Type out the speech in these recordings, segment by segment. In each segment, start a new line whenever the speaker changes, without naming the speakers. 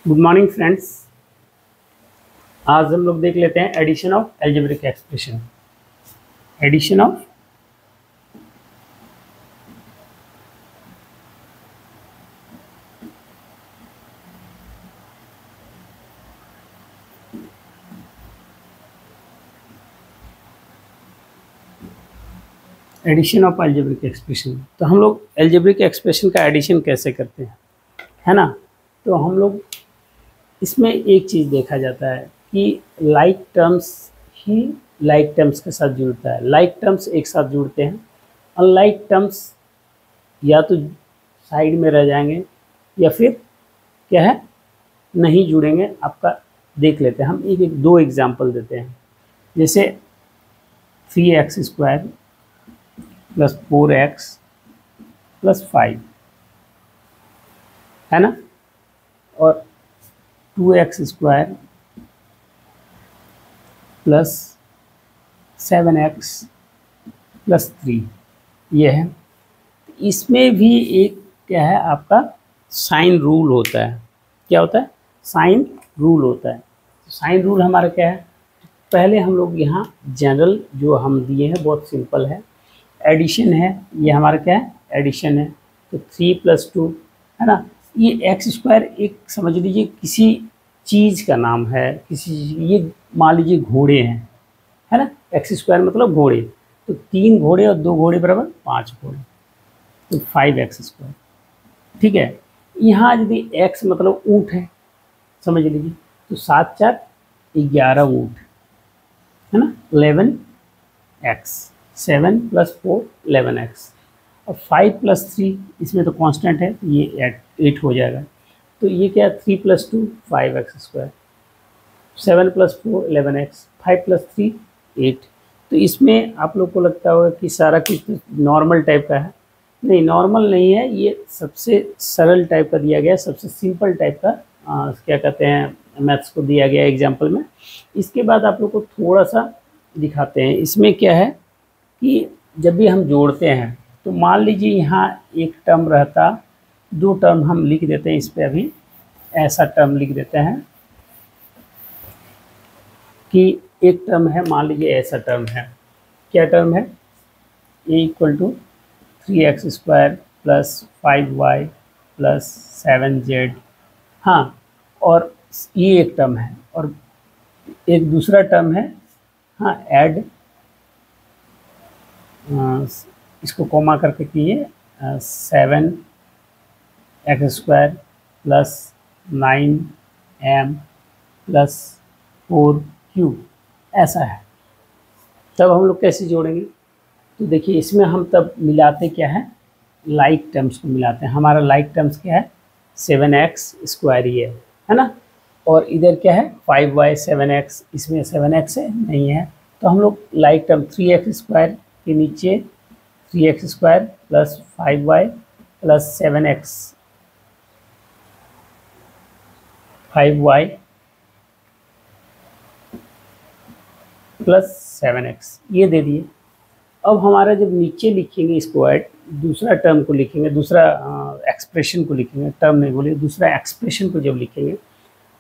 Good morning friends. आज हम लोग देख लेते हैं addition of algebraic expression. Addition of addition of algebraic expression. तो हम लोग एल्जेब्रिक एक्सप्रेशन का एडिशन कैसे करते हैं, है ना। तो हम लोग इसमें एक चीज़ देखा जाता है कि लाइक टर्म्स ही लाइक टर्म्स के साथ जुड़ता है। लाइक टर्म्स एक साथ जुड़ते हैं, अनलाइक टर्म्स या तो साइड में रह जाएंगे या फिर क्या है, नहीं जुड़ेंगे। आपका देख लेते हैं हम, एक दो एग्जाम्पल देते हैं। जैसे 3x² + 4x + 5 है ना, और 2x² + 7x + 3 ये है। इसमें भी एक क्या है, आपका साइन रूल होता है। क्या होता है? साइन रूल होता है। साइन रूल हमारा क्या है, पहले हम लोग यहाँ जनरल जो हम दिए हैं बहुत सिंपल है। एडिशन है, ये हमारा क्या है, एडिशन है। तो 3 + 2 है ना। ये x² एक समझ लीजिए किसी चीज़ का नाम है, किसी, ये मान लीजिए घोड़े हैं, है ना। x² मतलब घोड़े। तो 3 घोड़े और 2 घोड़े बराबर 5 घोड़े, तो 5x²। ठीक है। यहाँ यदि x मतलब ऊँट है समझ लीजिए, तो 7 × 4 = 11 ऊँट, है ना। 11x, 7 + 4 11x, और 5 + 3 इसमें तो कांस्टेंट है, ये 8 हो जाएगा। तो ये क्या, 3 + 2 5x², 7 + 4 11x, 5 + 3 8। तो इसमें आप लोग को लगता होगा कि सारा कुछ नॉर्मल टाइप का है। नहीं, नॉर्मल नहीं है, ये सबसे सरल टाइप का दिया गया है, सबसे सिंपल टाइप का क्या कहते हैं, मैथ्स को दिया गया एग्जाम्पल में। इसके बाद आप लोग को थोड़ा सा दिखाते हैं। इसमें क्या है कि जब भी हम जोड़ते हैं तो मान लीजिए यहाँ एक टर्म रहता, 2 टर्म हम लिख देते हैं। इस पर अभी ऐसा टर्म लिख देते हैं कि एक टर्म है, मान लीजिए ऐसा टर्म है। क्या टर्म है? a = 3x² + 5y + 7z। हाँ, और ये एक टर्म है, और एक दूसरा टर्म है, हाँ, ऐड, इसको कॉमा करके कीजिए, 7x² + 9m + 4q, ऐसा है। तब हम लोग कैसे जोड़ेंगे? तो देखिए, इसमें हम तब मिलाते क्या है, लाइक टर्म्स को मिलाते हैं। हमारा लाइक टर्म्स क्या है, 7x² ही है ना। और इधर क्या है, 5y 7x, इसमें 7x है नहीं है। तो हम लोग लाइक टर्म 3x² के नीचे 3x² + 5y + 7x, 5y + 7x ये दे दिए। अब हमारा जब नीचे लिखेंगे इसको ऐड, दूसरा टर्म को लिखेंगे, दूसरा एक्सप्रेशन को लिखेंगे, टर्म नहीं बोलिए, दूसरा एक्सप्रेशन को जब लिखेंगे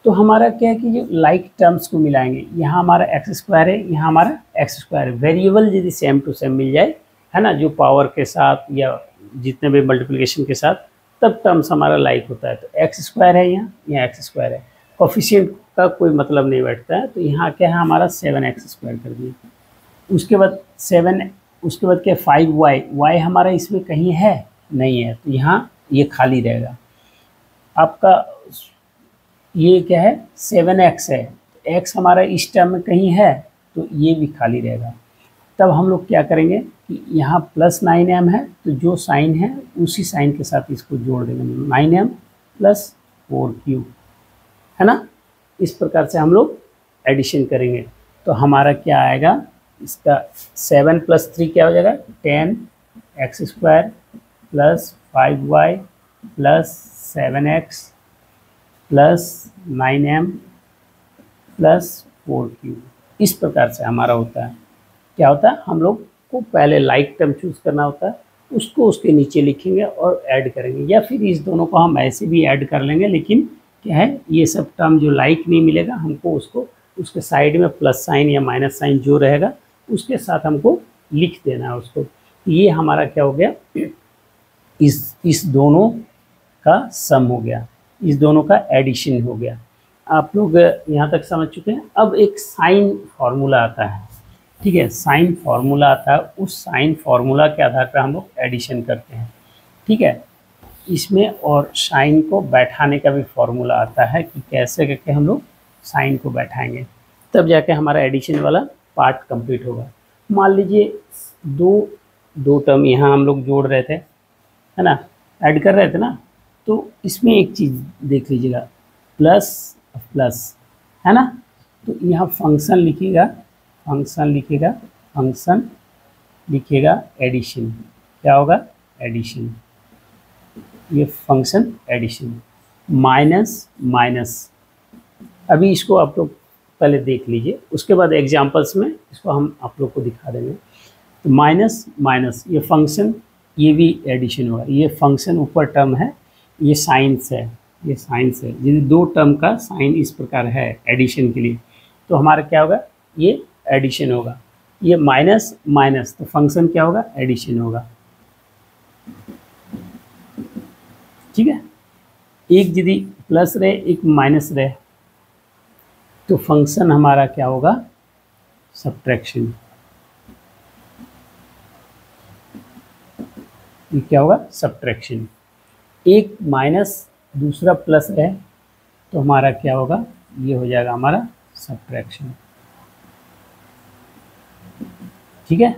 तो हमारा क्या है कि जो लाइक टर्म्स को मिलाएंगे। यहाँ हमारा x² है, यहाँ हमारा x² है। वेरिएबल यदि सेम टू सेम मिल जाए, है ना, जो पावर के साथ या जितने भी मल्टीप्लिकेशन के साथ, तब टर्म्स हमारा लाइक होता है। तो x² है, यहाँ x² है। कोफिशिएंट का कोई मतलब नहीं बैठता है। तो यहाँ क्या है, हमारा 7x² कर दिए। उसके बाद 7, उसके बाद क्या, 5y, y हमारा इसमें कहीं है नहीं है, तो यहाँ ये खाली रहेगा। आपका ये क्या है, 7x है, x हमारा इस टर्म में कहीं है, तो ये भी खाली रहेगा। तब हम लोग क्या करेंगे कि यहाँ +9m है, तो जो साइन है उसी साइन के साथ इसको जोड़ देंगे, 9m + 4q, है ना। इस प्रकार से हम लोग एडिशन करेंगे। तो हमारा क्या आएगा, इसका 7 + 3 क्या हो जाएगा, 10x² + 5y + 7x + 9m + 4q। इस प्रकार से हमारा होता है। क्या होता है, हम लोग को पहले लाइक टर्म चूज़ करना होता है, उसको उसके नीचे लिखेंगे और ऐड करेंगे, या फिर इस दोनों को हम ऐसे भी ऐड कर लेंगे, लेकिन क्या है, ये सब टर्म जो लाइक नहीं मिलेगा हमको उसको उसके साइड में प्लस साइन या माइनस साइन जो रहेगा उसके साथ हमको लिख देना है उसको। ये हमारा क्या हो गया, इस दोनों का सम हो गया, इस दोनों का एडिशन हो गया। आप लोग यहाँ तक समझ चुके हैं। अब एक साइन फार्मूला आता है, ठीक है, साइन फार्मूला आता है, उस साइन फार्मूला के आधार पर हम लोग एडिशन करते हैं, ठीक है। इसमें और साइन को बैठाने का भी फार्मूला आता है कि कैसे करके हम लोग साइन को बैठाएंगे, तब जाके हमारा एडिशन वाला पार्ट कंप्लीट होगा। मान लीजिए दो टर्म यहाँ हम लोग जोड़ रहे थे, है ना, ऐड कर रहे थे ना, तो इसमें एक चीज़ देख लीजिएगा, प्लस प्लस, है ना, तो यहाँ फंक्शन लिखिएगा, फंक्शन लिखिएगा एडिशन, क्या होगा, एडिशन, ये फंक्शन एडिशन, माइनस माइनस। अभी इसको आप लोग पहले देख लीजिए, उसके बाद एग्जांपल्स में इसको हम आप लोग को दिखा देंगे। तो माइनस माइनस, ये फंक्शन, ये भी एडिशन होगा, ये फंक्शन ऊपर टर्म है, ये साइंस है, ये साइंस है। यदि दो टर्म का साइन इस प्रकार है एडिशन के लिए, तो हमारा क्या होगा, ये एडिशन होगा। ये माइनस माइनस, तो फंक्शन क्या होगा, एडिशन होगा, ठीक है। एक यदि प्लस रहे एक माइनस रहे, तो फंक्शन हमारा क्या होगा, सब्ट्रैक्शन। ये क्या होगा, सब्ट्रैक्शन। एक माइनस दूसरा प्लस रहे तो हमारा क्या होगा, ये हो जाएगा हमारा सब्ट्रैक्शन, ठीक है।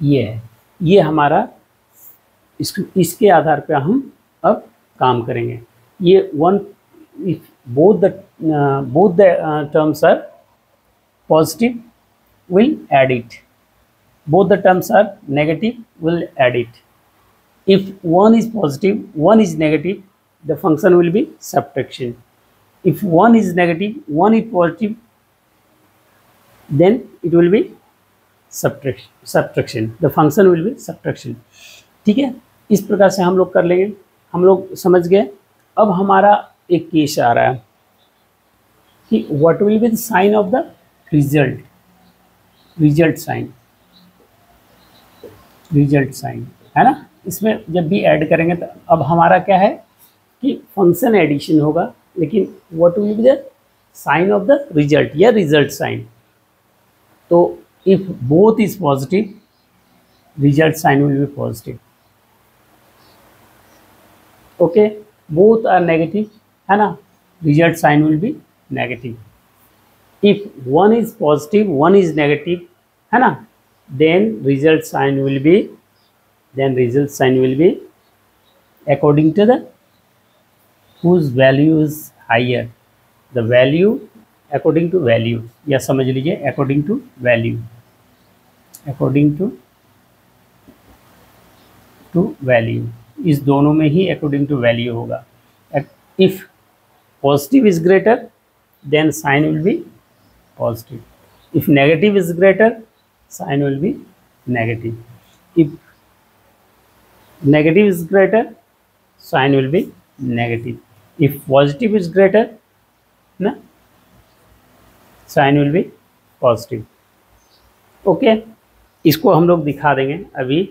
ये है, ये हमारा इसके आधार पर हम अब काम करेंगे। ये one, if both the terms are positive, will add it, both the terms are negative, will add it. If one is positive, one is negative, the function will be subtraction. If one is negative, one is positive, then it will be subtraction, the function will be subtraction, ठीक है। इस प्रकार से हम लोग कर लेंगे, हम लोग समझ गए। अब हमारा एक केस आ रहा है कि what will be the sign of the result, result sign, है ना। इसमें जब भी ऐड करेंगे तो अब हमारा क्या है कि फंक्शन एडिशन होगा, लेकिन what will be the sign of the result या रिजल्ट साइन। तो if both is positive, result sign will be positive, okay. Both are negative, है ना, result sign will be negative. If one is positive one is negative, है ना, then result sign will be according to the whose value is higher, the value according to value, या समझ लीजिए according to value, इस दोनों में ही according to value होगा। if positive is greater then sign will be positive, if negative is greater sign will be negative, if negative is greater sign will be negative, if positive is greater ना sign will be positive, okay. इसको हम लोग दिखा देंगे अभी,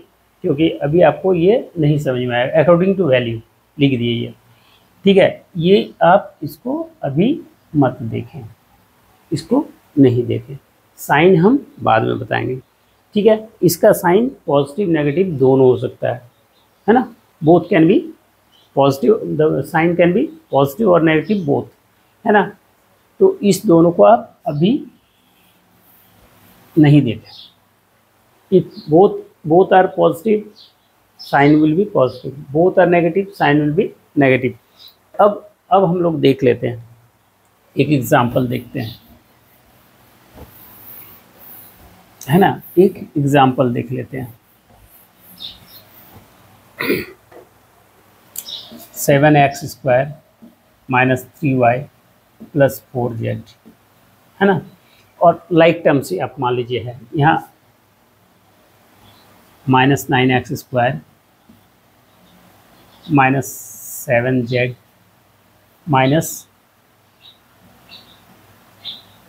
क्योंकि अभी आपको ये नहीं समझ में आएगा। अकॉर्डिंग टू वैल्यू लिख दिए ये, ठीक है। ये आप इसको अभी मत देखें, इसको नहीं देखें, साइन हम बाद में बताएंगे, ठीक है। इसका साइन पॉजिटिव नेगेटिव दोनों हो सकता है ना, both can be positive, the sign can be positive और नेगेटिव बोथ, है ना। तो इस दोनों को आप अभी नहीं देखें। If both are positive sign will be positive, both are negative sign will be negative. अब हम लोग देख लेते हैं, एक एग्जाम्पल देखते हैं, है ना, एक एग्जाम्पल देख लेते हैं। 7x² - 3y + 4z, है ना। और लाइक टर्म से आप मान लीजिए है यहाँ -9x² - 7z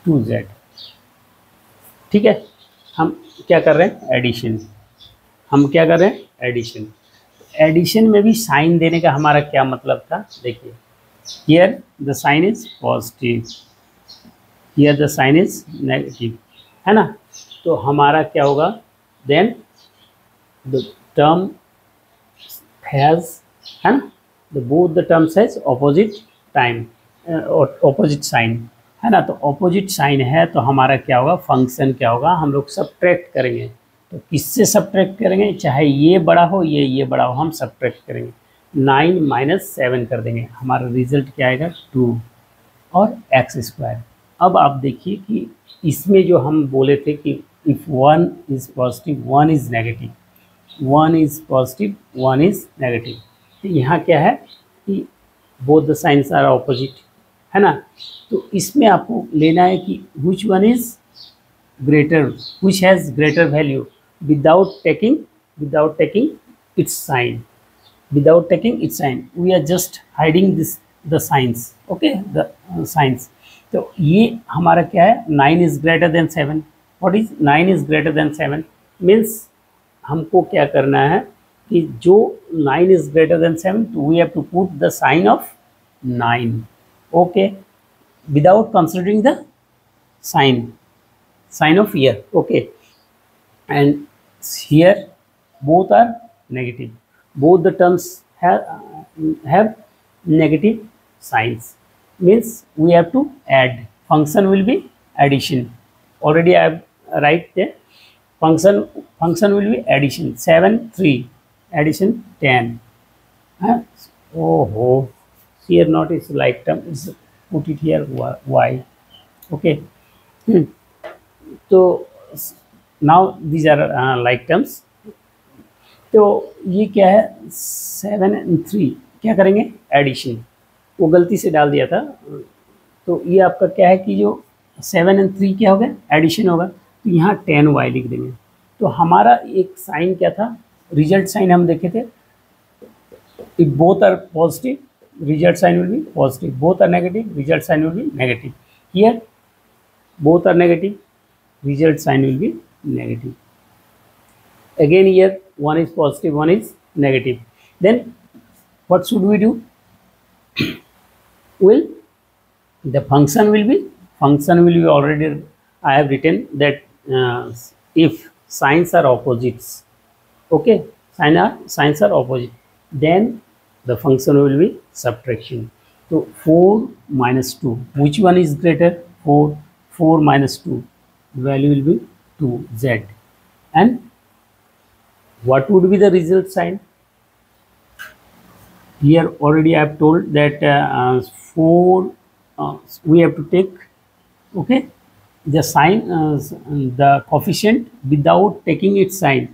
2z। ठीक है, हम क्या कर रहे हैं, एडिशन। हम क्या कर रहे हैं, एडिशन। एडिशन में भी साइन देने का हमारा क्या मतलब था, देखिए here the sign is positive, here the sign is negative, है ना। तो हमारा क्या होगा, देन द टर्म हैज, है ना, the both the terms has opposite time और ऑपोजिट साइन, है ना। तो ऑपोजिट साइन है तो हमारा क्या होगा, फंक्शन क्या होगा, हम लोग सब्ट्रैक्ट करेंगे। तो किससे सब्ट्रैक्ट करेंगे, चाहे ये बड़ा हो ये बड़ा हो, हम सब्ट्रैक्ट करेंगे। 9 - 7 कर देंगे, हमारा रिजल्ट क्या आएगा, 2 और x²। अब आप देखिए कि इसमें जो हम बोले थे कि if 1 is positive 1 is negative, 1 is positive 1 is negative, तो यहाँ क्या है कि both the signs are opposite, है ना। तो इसमें आपको लेना है कि which one is greater, which has greater value, without taking its sign, without taking its sign, we are just hiding this the signs, okay, the signs। तो ये हमारा क्या है, 9 is greater than 7। what is 9 is greater than 7 means हमको क्या करना है कि जो 9 is greater than 7 तो we have to put the sign of 9, okay, without considering the sign of year, okay। and here both are negative, both the terms have negative signs, means we have to add, function will be addition, already I have write there, function will be addition, 7 3 addition 10, oh here not is like term, is put it here y, okay। तो now these are like terms. तो ये क्या है, 7 और 3 क्या करेंगे, addition, वो गलती से डाल दिया था। तो ये आपका क्या है कि जो 7 और 3 क्या होगा, एडिशन होगा, तो यहाँ 10y लिख देंगे। तो हमारा एक साइन क्या था, रिजल्ट साइन हम देखे थे, if both are positive result sign will be positive, both are negative result sign will be negative. Here both are negative, result sign will be negative. Again here one is positive, one is negative. Then what should we do? Well, the function will be already I have written that if signs are opposites, okay, signs are opposite, then the function will be subtraction. So 4 minus 2, which one is greater, 4 minus 2, value will be 2z, and what would be the result sign? Here already I have told that 4 we have to take, okay, the sign, the coefficient without taking its sign.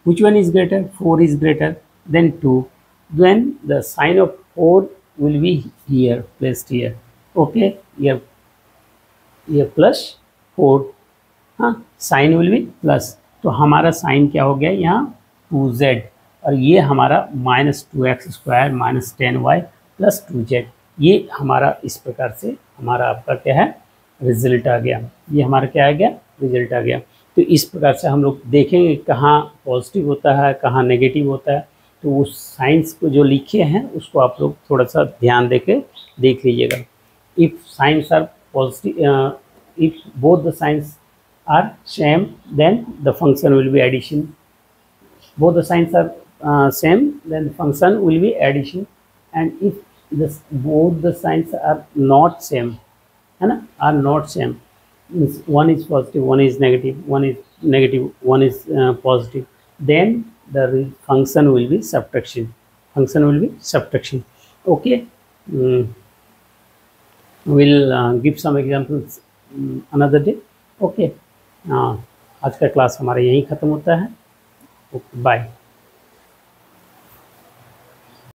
Which one is greater, 4 is greater than 2, then the sign of 4 will be here, placed here, okay, here ये plus 4, हाँ, sign will B plus, तो हमारा sign क्या हो गया यहाँ 2z, और ये हमारा -2x² - 10y + 2z, ये हमारा इस प्रकार से हमारा आपका क्या है, रिजल्ट आ गया। ये हमारा क्या आ गया, रिजल्ट आ गया। तो इस प्रकार से हम लोग देखेंगे कहाँ पॉजिटिव होता है कहाँ नेगेटिव होता है। तो उस साइंस को जो लिखे हैं उसको आप लोग थोड़ा सा ध्यान दे के देख लीजिएगा। If signs are positive, if both the signs are same, then the function will be addition. Both the signs are same, then the function will be addition. And if both the signs are not same, है ना, are not same, means one is positive, one is negative, one is negative, one is positive, then the function will be subtraction. Function will be subtraction. Okay. We'll give some examples another day, okay। आज का class हमारा यहीं ख़त्म होता है, okay, bye.